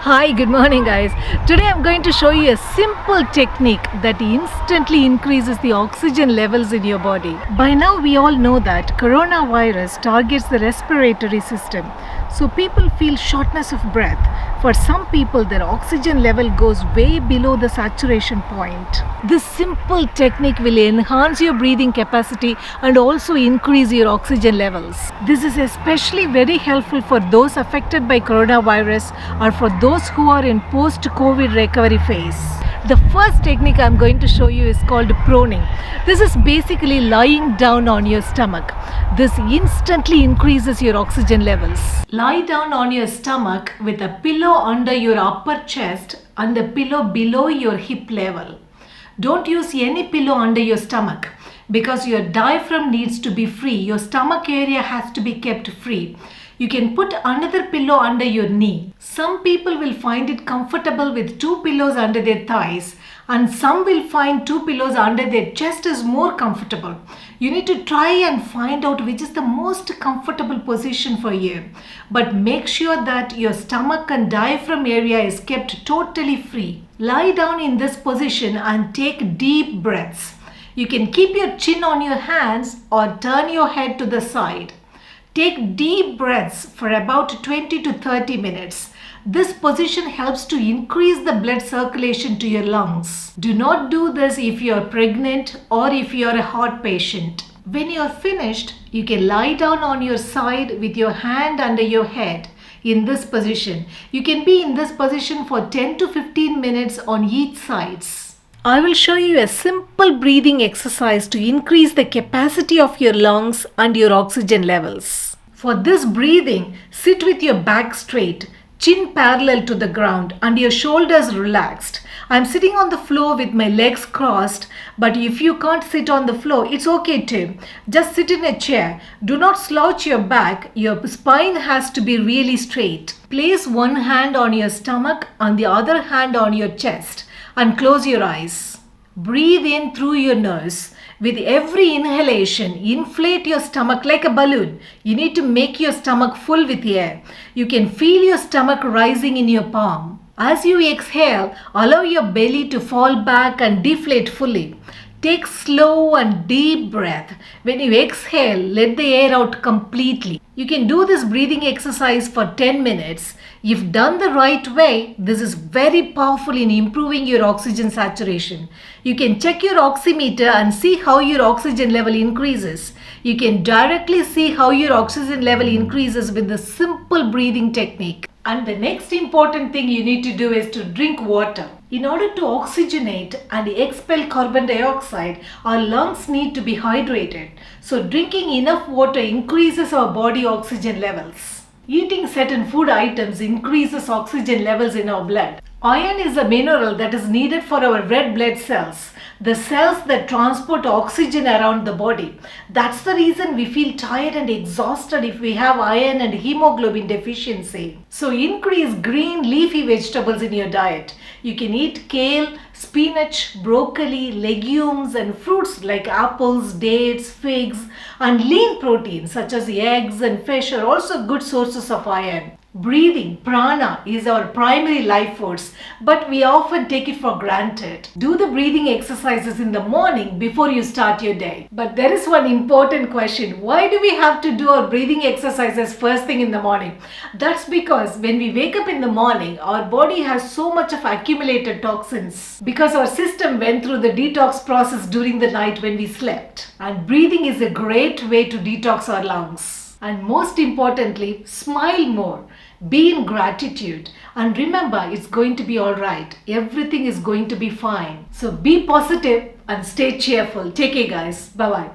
Hi, good morning, guys. Today I'm going to show you a simple technique that instantly increases the oxygen levels in your body. By now, we all know that coronavirus targets the respiratory system, so people feel shortness of breath. For some people, their oxygen level goes way below the saturation point. This simple technique will enhance your breathing capacity and also increase your oxygen levels. This is especially very helpful for those affected by coronavirus or for those who are in post-COVID recovery phase. The first technique I'm going to show you is called proning. This is basically lying down on your stomach. This instantly increases your oxygen levels. Lie down on your stomach with a pillow under your upper chest and a pillow below your hip level. Don't use any pillow under your stomach because your diaphragm needs to be free. Your stomach area has to be kept free. You can put another pillow under your knee. Some people will find it comfortable with two pillows under their thighs, and some will find two pillows under their chest is more comfortable. You need to try and find out which is the most comfortable position for you. But make sure that your stomach and diaphragm area is kept totally free. Lie down in this position and take deep breaths. You can keep your chin on your hands or turn your head to the side. Take deep breaths for about 20 to 30 minutes. This position helps to increase the blood circulation to your lungs. Do not do this if you are pregnant or if you are a heart patient. When you are finished, you can lie down on your side with your hand under your head in this position. You can be in this position for 10 to 15 minutes on each sides. I will show you a simple breathing exercise to increase the capacity of your lungs and your oxygen levels. For this breathing, sit with your back straight, chin parallel to the ground and your shoulders relaxed. I'm sitting on the floor with my legs crossed, but if you can't sit on the floor, it's okay too. Just sit in a chair. Do not slouch your back. Your spine has to be really straight. Place one hand on your stomach and the other hand on your chest and close your eyes. Breathe in through your nose. With every inhalation, inflate your stomach like a balloon. You need to make your stomach full with air. You can feel your stomach rising in your palm. As you exhale, allow your belly to fall back and deflate fully. Take slow and deep breath. When you exhale, let the air out completely. You can do this breathing exercise for 10 minutes. If done the right way, this is very powerful in improving your oxygen saturation. You can check your oximeter and see how your oxygen level increases. You can directly see how your oxygen level increases with the simple breathing technique. And the next important thing you need to do is to drink water. In order to oxygenate and expel carbon dioxide, our lungs need to be hydrated. So drinking enough water increases our body oxygen levels. Eating certain food items increases oxygen levels in our blood. Iron is a mineral that is needed for our red blood cells, the cells that transport oxygen around the body. That's the reason we feel tired and exhausted if we have iron and hemoglobin deficiency. So increase green leafy vegetables in your diet. You can eat kale, spinach, broccoli, legumes and fruits like apples, dates, figs, and lean proteins such as eggs and fish are also good sources of iron. Breathing, prana, is our primary life force, but we often take it for granted. Do the breathing exercises in the morning before you start your day. But there is one important question. Why do we have to do our breathing exercises first thing in the morning? That's because when we wake up in the morning, our body has so much of accumulated toxins because our system went through the detox process during the night when we slept. And breathing is a great way to detox our lungs. And most importantly, smile more. Be in gratitude. And remember, it's going to be alright. Everything is going to be fine. So be positive and stay cheerful. Take care, guys. Bye-bye.